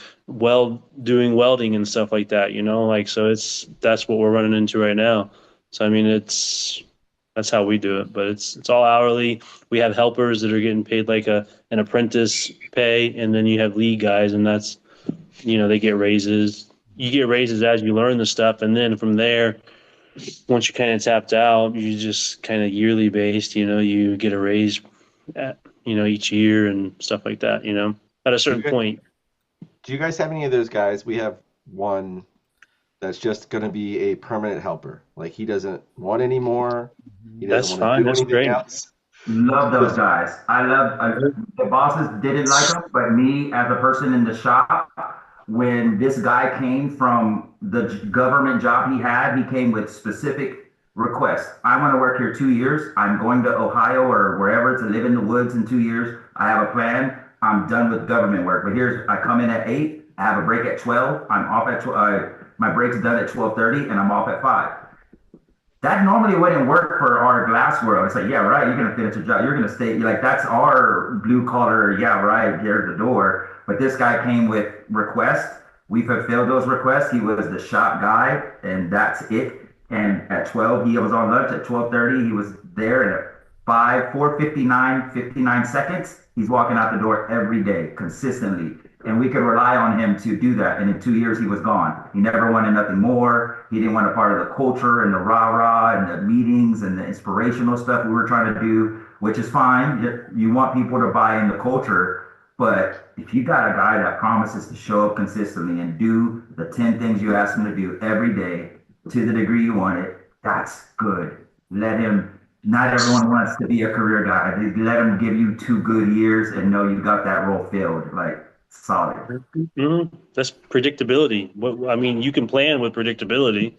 doing welding and stuff like that, like, so that's what we're running into right now. So I mean, that's how we do it, but it's all hourly. We have helpers that are getting paid like an apprentice pay, and then you have lead guys, and that's, they get raises. You get raises as you learn the stuff, and then from there, once you kind of tapped out, you just kind of yearly based. You get a raise at, each year and stuff like that. At a Do you certain guys, point. do you guys have any of those guys? We have one that's just going to be a permanent helper. Like he doesn't want any more. He doesn't That's want to fine. do That's anything great. else. Love those Just guys. The bosses didn't like them, but me as a person in the shop, when this guy came from the government job he had, he came with specific requests. I want to work here 2 years. I'm going to Ohio or wherever to live in the woods in 2 years. I have a plan. I'm done with government work. But I come in at 8. I have a break at 12. I'm off at 12. My break's done at 12:30, and I'm off at 5. That normally wouldn't work for our glass world. It's like, yeah, right, you're gonna finish your job. You're gonna stay. Like that's our blue collar. Yeah, right. Here's the door. But this guy came with requests. We fulfilled those requests. He was the shop guy, and that's it. And at 12, he was on lunch. At 12:30, he was there. And at 4:59, 59 seconds, he's walking out the door every day consistently. And we could rely on him to do that. And in 2 years, he was gone. He never wanted nothing more. He didn't want a part of the culture and the rah rah and the meetings and the inspirational stuff we were trying to do, which is fine. You want people to buy in the culture. But if you got a guy that promises to show up consistently and do the 10 things you ask him to do every day to the degree you want it, that's good. Let him, not everyone wants to be a career guy. Let him give you 2 good years and know you got that role filled. Like, solid. That's predictability. What I mean, you can plan with predictability.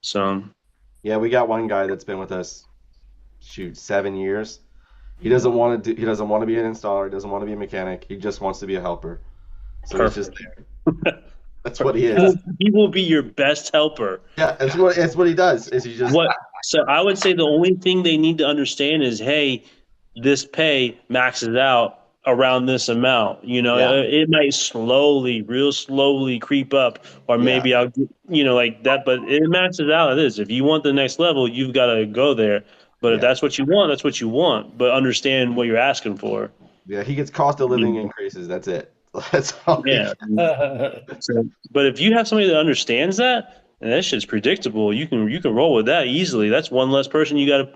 So yeah, we got one guy that's been with us, shoot, 7 years. He doesn't want to be an installer. He doesn't want to be a mechanic. He just wants to be a helper. So he's just perfect. there. That's what he He will, is. he will be your best helper. Yeah, that's what he does. Is he just What? So I would say the only thing they need to understand is, hey, this pay maxes out around this amount. yeah, It might slowly, real slowly creep up, or yeah, maybe I'll, like that, but it maxes out at this. If you want the next level, you've got to go there. But if yeah, that's what you want, that's what you want. But understand what you're asking for. yeah. He gets cost of living increases. That's it. That's all he Yeah. gets. So, but if you have somebody that understands that, and that shit's predictable, you can roll with that easily. That's one less person you got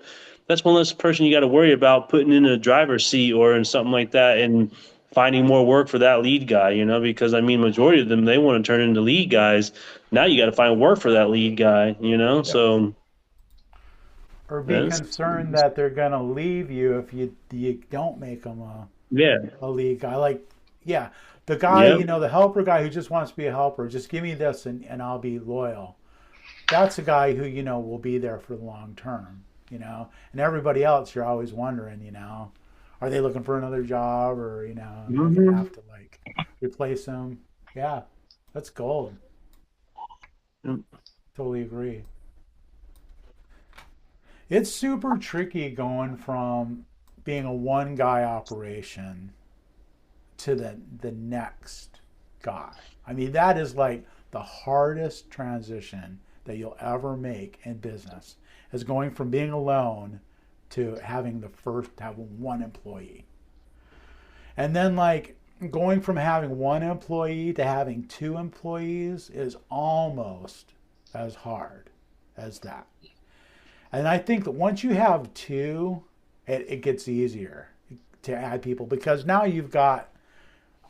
to worry about putting in a driver's seat or in something like that and finding more work for that lead guy, because I mean majority of them they want to turn into lead guys. Now you got to find work for that lead guy. Yeah. So Or be that's, concerned that they're gonna leave you if you don't make them yeah. a lead guy. Like, yeah, the guy, Yep. the helper guy who just wants to be a helper. Just give me this and I'll be loyal. That's a guy who will be there for the long term. And everybody else, you're always wondering, are they looking for another job or are they gonna have to like replace them? Yeah, that's gold. Yep. Totally agree. It's super tricky going from being a one guy operation to the next guy. I mean, that is like the hardest transition that you'll ever make in business, is going from being alone to having to have one employee. And then like going from having one employee to having two employees is almost as hard as that. And I think that once you have two, it gets easier to add people, because now you've got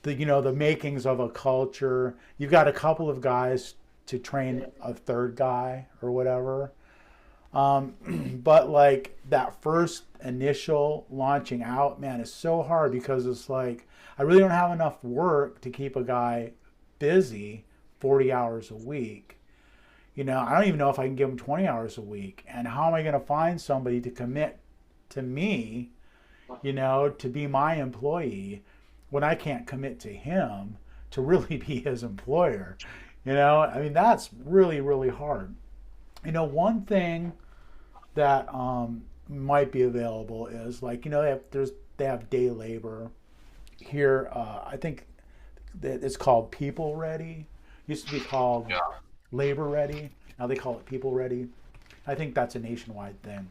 the makings of a culture. You've got a couple of guys to train a third guy or whatever. But like that first initial launching out, man, is so hard, because it's like I really don't have enough work to keep a guy busy 40 hours a week. I don't even know if I can give him 20 hours a week. And how am I going to find somebody to commit to me, to be my employee, when I can't commit to him to really be his employer? I mean, that's really, really hard. One thing that might be available is like, they have day labor here. I think that it's called People Ready. Used to be called Labor Ready. Now they call it People Ready. I think that's a nationwide thing.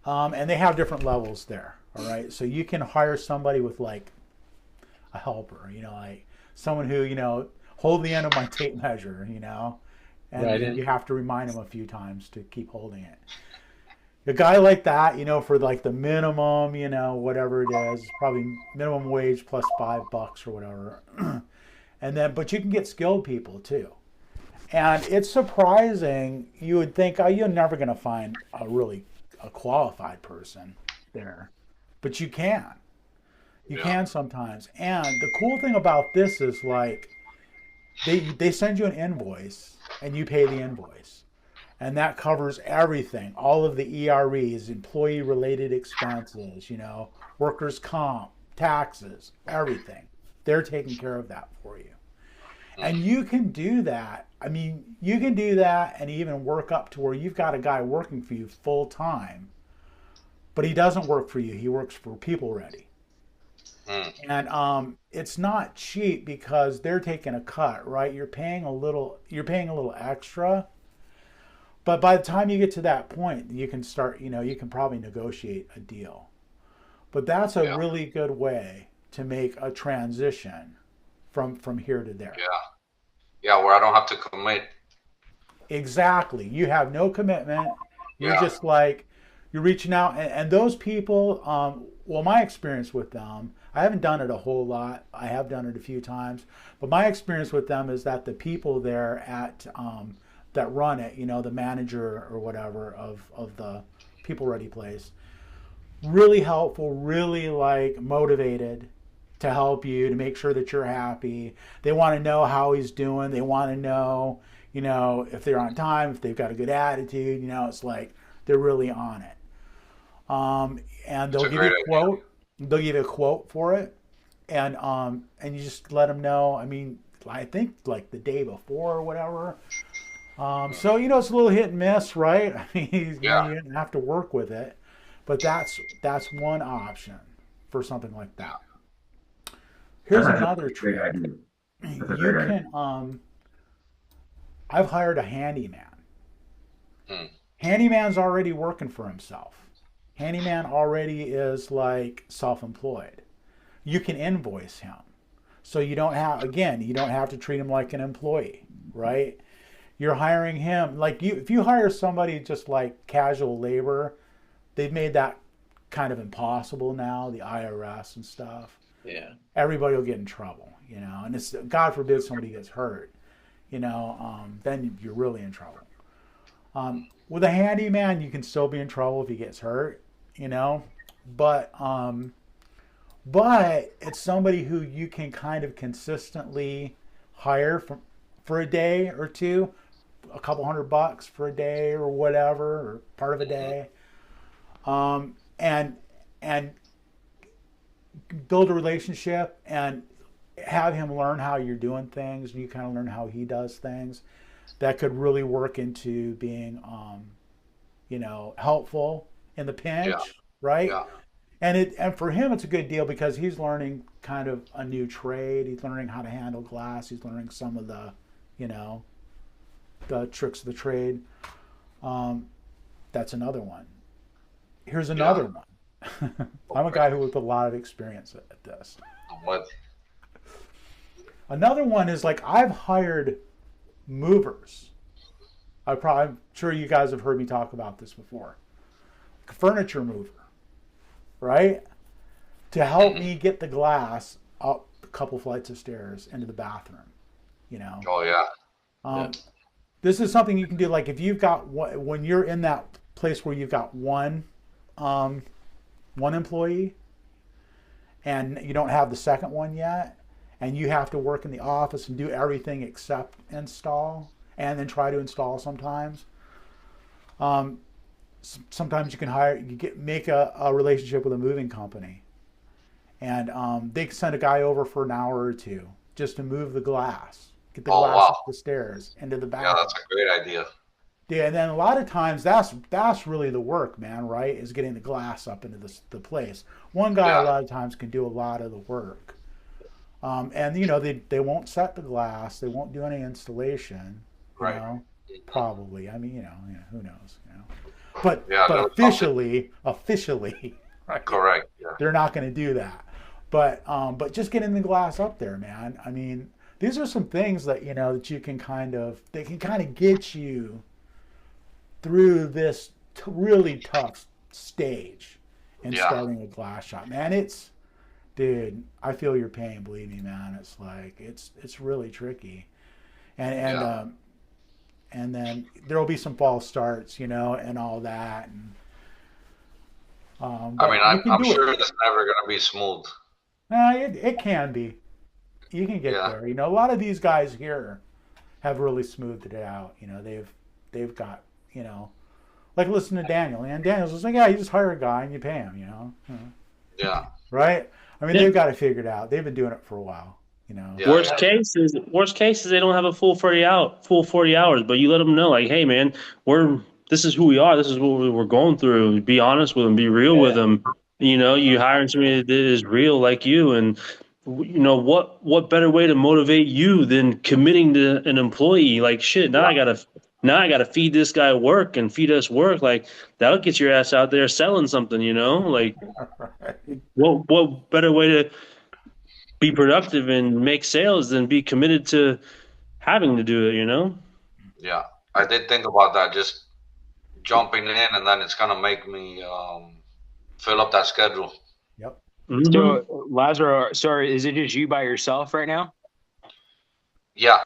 And they have different levels there. All right. So you can hire somebody with like a helper, like someone who, hold the end of my tape measure, and Right. you have to remind them a few times to keep holding it. A guy like that, for like the minimum, whatever it is, probably minimum wage plus $5 or whatever. But you can get skilled people too. And it's surprising. You would think, oh, you're never going to find a qualified person there, but you can. You can sometimes. And the cool thing about this is like they send you an invoice and you pay the invoice. And that covers everything, all of the EREs, employee related expenses, workers' comp, taxes, everything. They're taking care of that for you. And you can do that. I mean, you can do that and even work up to where you've got a guy working for you full time, but he doesn't work for you. He works for People Ready. And it's not cheap, because they're taking a cut, right? You're paying a little extra. But by the time you get to that point, you can start, you can probably negotiate a deal. But that's a really good way to make a transition from here to there. Yeah, where I don't have to commit. Exactly. You have no commitment. You're just like, you're reaching out. And those people, well, my experience with them, I haven't done it a whole lot. I have done it a few times. But my experience with them is that the people there at that run it, the manager or whatever of the People Ready place, really helpful, really like motivated to help you, to make sure that you're happy. They want to know how he's doing. They want to know, if they're on time, if they've got a good attitude. It's like they're really on it. And they'll give you a quote. They'll give you a quote for it, and you just let them know. I mean, I think like the day before or whatever. So it's a little hit and miss, right? I mean, you don't have to work with it, but that's one option for something like that. Here's another trick. You can. I've hired a handyman. Handyman's already working for himself. Handyman already is like self-employed. You can invoice him. So you don't have to treat him like an employee, right? You're hiring him if you hire somebody just like casual labor, they've made that kind of impossible now, the IRS and stuff. Yeah. Everybody will get in trouble, and it's, God forbid somebody gets hurt, then you're really in trouble. With a handyman, you can still be in trouble if he gets hurt, but it's somebody who you can kind of consistently hire for a day or two, a couple $100 for a day or whatever, or part of a day, and build a relationship and have him learn how you're doing things, and you kind of learn how he does things. That could really work into being, helpful in the pinch, right? And for him it's a good deal because he's learning kind of a new trade. He's learning how to handle glass. He's learning some of the, you know, the tricks of the trade. That's another one. Here's another one. I'm a guy who with a lot of experience at this. What? Another one is like I've hired movers. I'm sure you guys have heard me talk about this before. A furniture mover, right? To help me get the glass up a couple flights of stairs into the bathroom, you know. Oh yeah. This is something you can do. Like if you've got when you're in that place where you've got one employee, and you don't have the second one yet, and you have to work in the office and do everything except install, and then try to install sometimes. Sometimes you can make a relationship with a moving company, and they can send a guy over for an hour or two just to move the glass, get the glass up the stairs into the bathroom. Yeah, that's a great idea. Yeah, and then a lot of times that's really the work, man, right? Is getting the glass up into the place. One guy a lot of times can do a lot of the work. And you know, they won't set the glass, they won't do any installation, you know, probably. I mean, you know, who knows, you know. But officially, right? Correct. Yeah. They're not going to do that. But just getting the glass up there, man. I mean, these are some things that, you know, that you can they can kind of get you through this really tough stage in starting a glass shop, man. Dude, I feel your pain. Believe me, man. It's like it's really tricky, and then there will be some false starts, you know, and all that. And I mean, I'm sure it's never going to be smooth. It can be. You can get there. You know, a lot of these guys here have really smoothed it out. You know, they've got, you know, like listen to Daniel. And Daniel's just like, yeah, you just hire a guy and you pay him, you know. Yeah. Right? I mean, they've got it figured out. They've been doing it for a while, you know. Yeah. Worst case is they don't have a full 40 hours, but you let them know, like, hey, man, this is who we are. This is what we're going through. Be honest with them. Be real with them. You know, you hiring somebody that is real like you, and you know what better way to motivate you than committing to an employee? Like, shit, now I gotta feed this guy work and feed us work. Like, that'll get your ass out there selling something, you know? Like, what better way to be productive and make sales than be committed to having to do it, you know? Yeah, I did think about that, just jumping in, and then it's gonna make me fill up that schedule. Yep. Mm-hmm. So, Lazaro, sorry, is it just you by yourself right now? Yeah.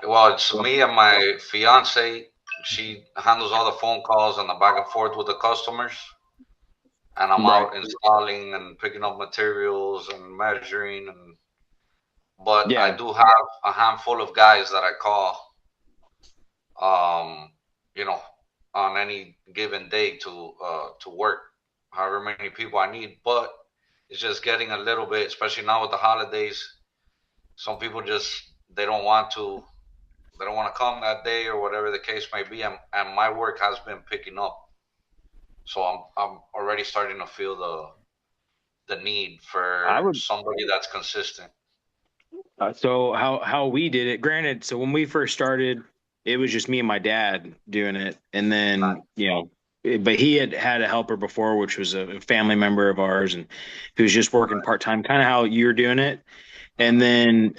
Well, it's me and my fiance. She handles all the phone calls and the back and forth with the customers. And I'm out installing and picking up materials and measuring. But I do have a handful of guys that I call, you know, on any given day to work, however many people I need. But it's just getting a little bit, especially now with the holidays. Some people they don't want to come that day or whatever the case may be. And my work has been picking up. So I'm already starting to feel the need for somebody that's consistent. So how we did it, granted, so when we first started, it was just me and my dad doing it. And then, you know, but he had a helper before, which was a family member of ours, and who was just working part-time, kind of how you're doing it. And then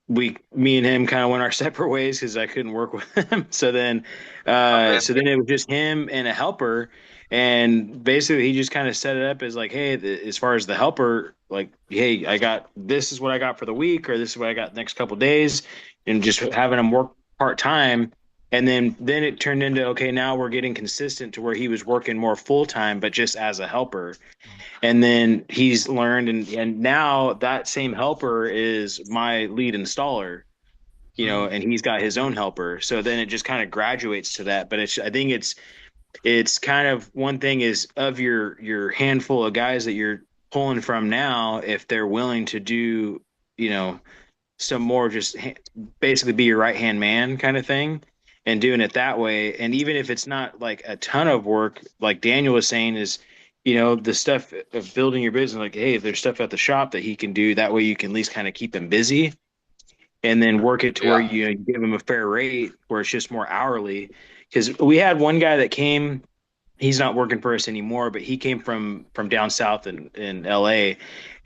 me and him kind of went our separate ways because I couldn't work with him. So then it was just him and a helper. And basically he just kind of set it up as like, hey, as far as the helper, like, hey, this is what I got for the week, or this is what I got the next couple of days, and just having him work part-time. And then it turned into, okay, now we're getting consistent to where he was working more full-time, but just as a helper. And then he's learned, and now that same helper is my lead installer, you know, and he's got his own helper. So then it just kind of graduates to that. But I think it's kind of, one thing is, of your handful of guys that you're pulling from now, if they're willing to do, you know, some more, just basically be your right-hand man kind of thing, and doing it that way. And even if it's not like a ton of work, like Daniel was saying, is the stuff of building your business, like, hey, if there's stuff at the shop that he can do, that way you can at least kind of keep him busy, and then work it to where Yeah. you give him a fair rate where it's just more hourly. Because we had one guy that came, he's not working for us anymore, but he came from down south in LA,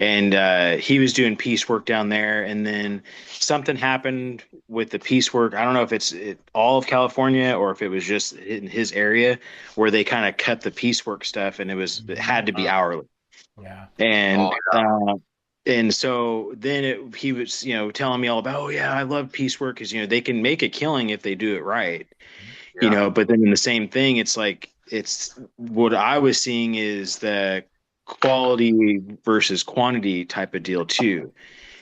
and he was doing piecework down there, and then something happened with the piecework. I don't know if it's all of California or if it was just in his area where they kind of cut the piecework stuff, and it had to be hourly. Yeah. And Oh, yeah. and so then he was, telling me all about, oh yeah, I love piecework because they can make a killing if they do it right, Yeah. but then in the same thing, it's like it's what I was seeing is the quality versus quantity type of deal too.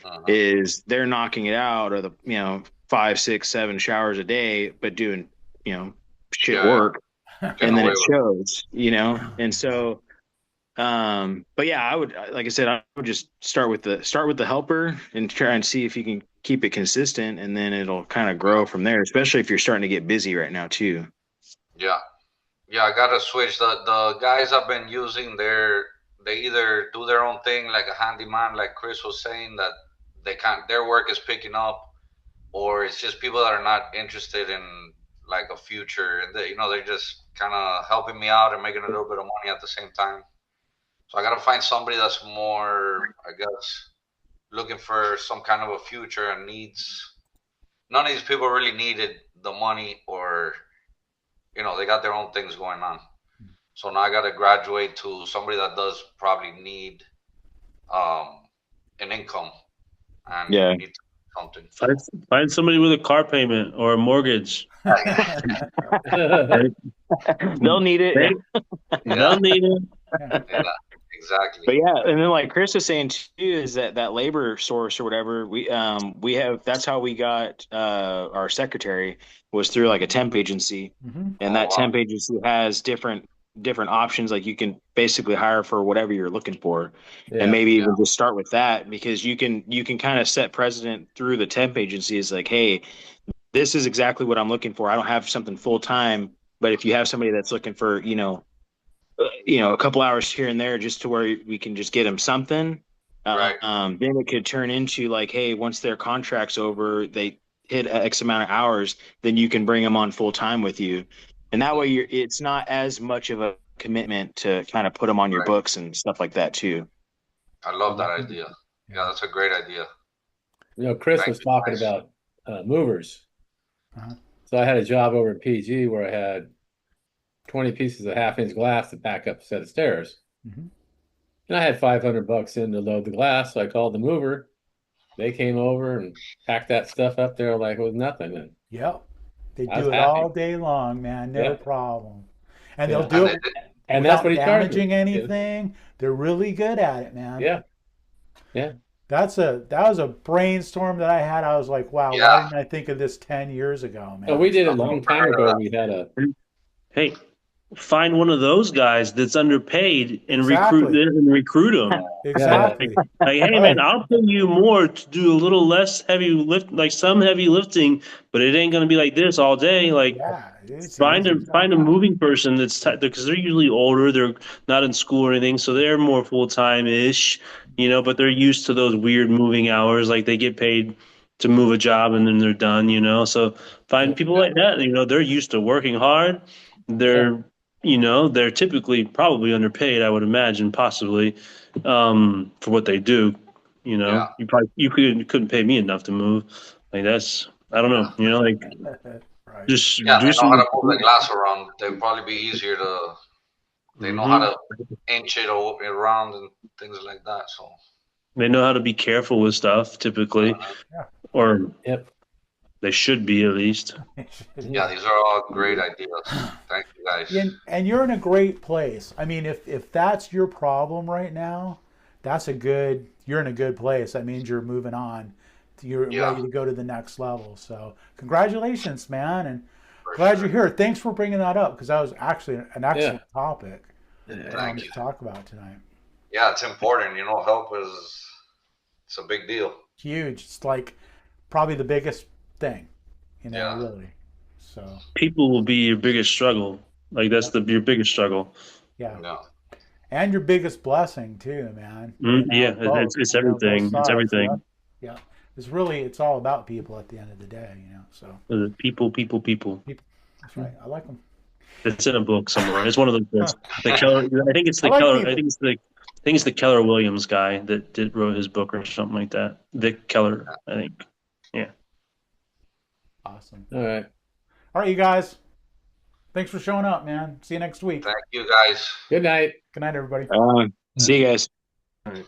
Uh-huh. Is they're knocking it out of the 5, 6, 7 showers a day, but doing shit Yeah. work, Getting and then away it with shows, and so but yeah, I would, like I said, I would just start with the helper and try and see if you can keep it consistent, and then it'll kind of grow from there, especially if you're starting to get busy right now too. Yeah. Yeah, I gotta switch. The guys I've been using, they either do their own thing like a handyman, like Chris was saying, that they can't their work is picking up, or it's just people that are not interested in like a future, and they're just kind of helping me out and making a little bit of money at the same time. So I gotta find somebody that's more, I guess, looking for some kind of a future and needs. None of these people really needed the money, or they got their own things going on. So now I got to graduate to somebody that does probably need um, an income and Yeah. need something. Find somebody with a car payment or a mortgage. They'll need it. They'll need it. Yeah, exactly. But yeah, and then like Chris was saying too, is that labor source or whatever, we have, that's how we got our secretary, was through like a temp agency. Mhm. And Oh, that wow. temp agency has different options, like you can basically hire for whatever you're looking for. Yeah. And maybe even just start with that, because you can kind of set precedent through the temp agency. Is like, hey, this is exactly what I'm looking for. I don't have something full time, but if you have somebody that's looking for, a couple hours here and there, just to where we can just get them something, Right. then it could turn into like, hey, once their contract's over, they hit X amount of hours, then you can bring them on full time with you, and that way it's not as much of a commitment to kind of put them on your Right. books and stuff like that too. I love that idea. Yeah, that's a great idea. Chris Thank was you, talking guys. about movers. Uh-huh. So I had a job over in PG where I had 20 pieces of half-inch glass to pack up a set of stairs. Mhm. And I had $500 in to load the glass, so I called the mover. They came over and packed that stuff up there like it was nothing. And Yep. They I was do it happy. all day long, man. No Yeah. problem. And Yeah. they'll do And it And that's without what he charged me. damaging anything. They're really good at it, man. Yeah. Yeah. That was a brainstorm that I had. I was like, wow, why Yeah. didn't I think of this 10 years ago, man? So we did it a long time ago. We had a Hey, find one of those guys that's underpaid and Exactly. recruit them. Exactly. Like, hey man, Right. I'll pay you more to do a little less heavy lift, like some heavy lifting, but it ain't gonna be like this all day. Like, Yeah. It's find easy. a moving person that's because they're usually older, they're not in school or anything, so they're more full time ish, but they're used to those weird moving hours. Like they get paid to move a job and then they're done. So find people like that. They're used to working hard. They're typically probably underpaid, I would imagine, possibly, for what they do. Yeah. You couldn't pay me enough to move. Like that's, I don't know. Like Right. just Yeah, do they know how to some. move the glass around. They'd probably be easier to. They know how to inch it around and things like that. So They know how to be careful with stuff, typically, Yeah. or Yep. they should be at least. yeah, these are all great ideas. Thank you, guys. And you're in a great place. I mean, if that's your problem right now, you're in a good place. That means you're moving on. You're ready to go to the next level. So congratulations, man. And glad you're here. Thanks for bringing that up, because that was actually an excellent topic Thank to you. talk about tonight. Yeah, it's important. Help it's a big deal. Huge. It's like probably the biggest thing, Yeah. really. So People will be your biggest struggle. Like that's your biggest struggle. yeah. Yeah. and your biggest blessing too, man. Yeah, Both, it's both everything. It's sides, everything. Yeah. It's all about people at the end of the day, So People. that's right. I like them. It's in a book somewhere. It's one of those books. The Keller. I think it's the I like Keller. people. I think it's the Keller Williams guy that wrote his book or something like that. Vic Keller, I think. Yeah. Awesome. All right. All right, you guys. Thanks for showing up, man. See you next week. Thank you, guys. Good night. Good night, everybody. See you guys. All right.